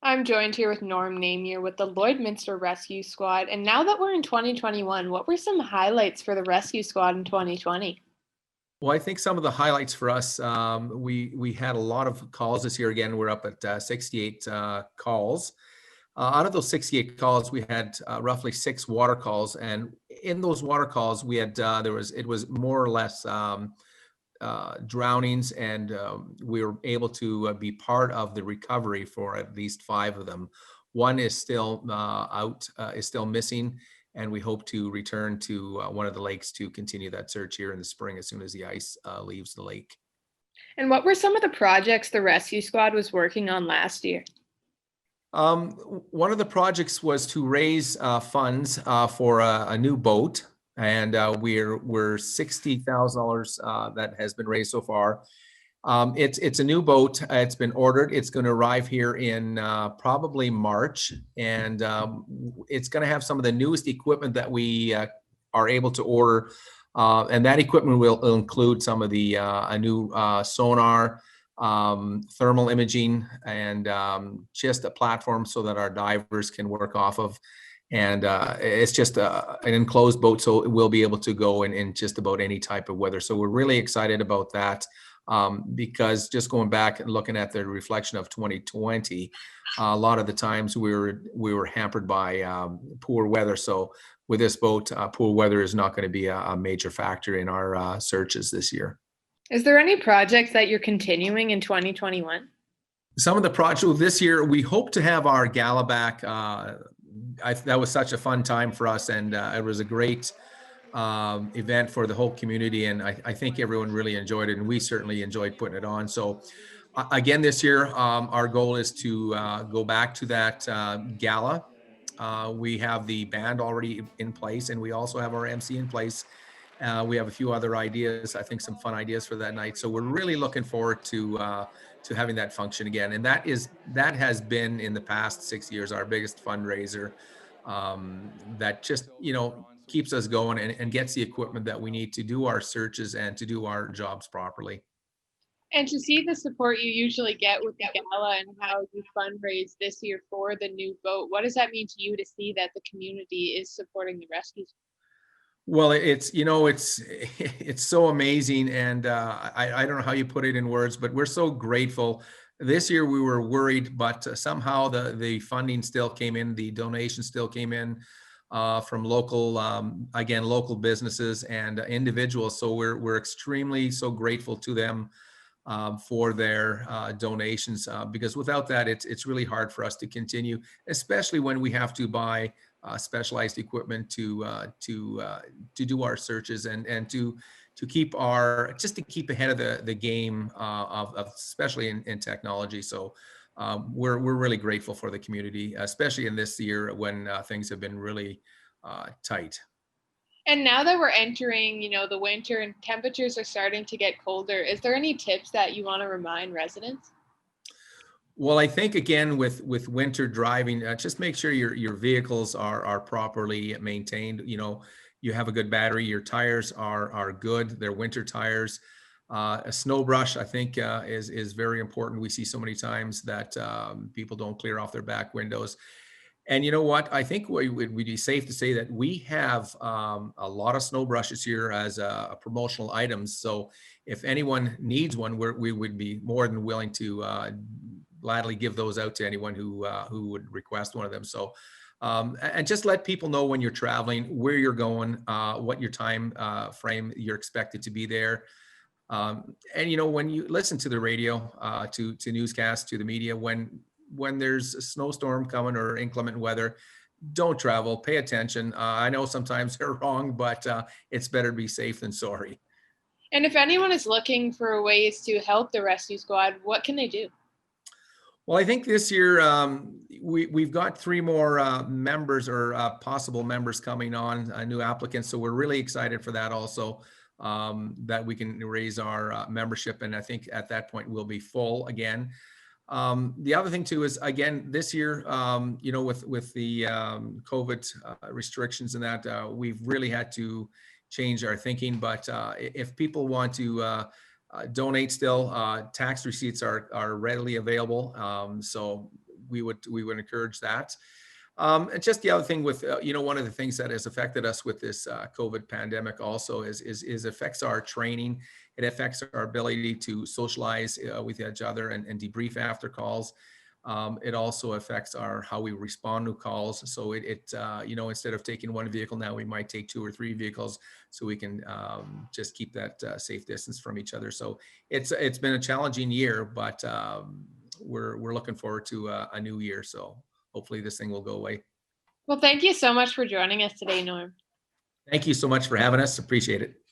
I'm joined here with Norm Namier with the Lloydminster Rescue Squad. And now that we're in 2021, what were some highlights for the Rescue Squad in 2020? Well, I think some of the highlights for us, we had a lot of calls this year. Again, we're up at 68 calls. Out of those 68 calls, we had roughly 6 water calls, and in those water calls, we had it was more or less drownings, and we were able to be part of the recovery for at least 5 of them. One is still is still missing, and we hope to return to one of the lakes to continue that search here in the spring as soon as the ice leaves the lake. And what were some of the projects the Rescue Squad was working on last year? Um, One of the projects was to raise funds for a new boat, and we're $60,000 that has been raised so far. It's a new boat. It's been ordered. It's going to arrive here in probably March, and it's going to have some of the newest equipment that we are able to order. And that equipment will include some of the a new sonar, thermal imaging, and just a platform so that our divers can work off of. And it's just an enclosed boat, so it will be able to go in just about any type of weather. So we're really excited about that. Because just going back and looking at the reflection of 2020, a lot of the times we were hampered by poor weather. So with this boat, poor weather is not going to be a major factor in our searches this year. Is there any projects that you're continuing in 2021? Some of the projects this year, we hope to have our gala back. That was such a fun time for us, and it was a great event for the whole community, and I think everyone really enjoyed it, and we certainly enjoyed putting it on. So again, this year, our goal is to go back to that gala. We have the band already in place, and we also have our MC in place. We have a few other ideas, I think some fun ideas for that night. So we're really looking forward to having that function again. And that has been in the past 6 years our biggest fundraiser. That just keeps us going and gets the equipment that we need to do our searches and to do our jobs properly. And to see the support you usually get with the gala and how you fundraise this year for the new boat, what does that mean to you to see that the community is supporting the rescue? Well, it's it's so amazing, and I don't know how you put it in words, but we're so grateful. This year we were worried, but somehow the funding still came in, the donations still came in from local, again, local businesses and individuals. So we're extremely so grateful to them for their donations, because without that, it's really hard for us to continue, especially when we have to buy specialized equipment to do our searches and to keep just to keep ahead of the game of especially in technology. So we're really grateful for the community, especially in this year when things have been really tight. And now that we're entering, the winter and temperatures are starting to get colder, is there any tips that you want to remind residents? Well, I think again with winter driving, just make sure your vehicles are properly maintained. You have a good battery. Your tires are good. They're winter tires. A snow brush, I think, is very important. We see so many times that people don't clear off their back windows. And you know what? I think we'd be safe to say that we have a lot of snow brushes here as a promotional items. So if anyone needs one, we would be more than willing to gladly give those out to anyone who would request one of them. So and just let people know when you're traveling, where you're going, what your time frame you're expected to be there. And when you listen to the radio, to newscasts, to the media, when there's a snowstorm coming or inclement weather, don't travel. Pay attention. I know sometimes they're wrong, but it's better to be safe than sorry. And if anyone is looking for ways to help the rescue squad, what can they do? Well, I think this year we've got 3 more members or possible members coming on, new applicants. So we're really excited for that also, that we can raise our membership. And I think at that point we'll be full again. The other thing too is, again, this year, with the COVID restrictions and that, we've really had to change our thinking. But if people want to donate still, tax receipts are readily available. So would encourage that. And just the other thing with, one of the things that has affected us with this COVID pandemic also is affects our training. It affects our ability to socialize with each other and debrief after calls. It also affects how we respond to calls. So instead of taking one vehicle now, we might take 2 or 3 vehicles so we can just keep that safe distance from each other. So it's been a challenging year, but we're looking forward to a new year. So hopefully this thing will go away. Well, thank you so much for joining us today, Norm. Thank you so much for having us. Appreciate it.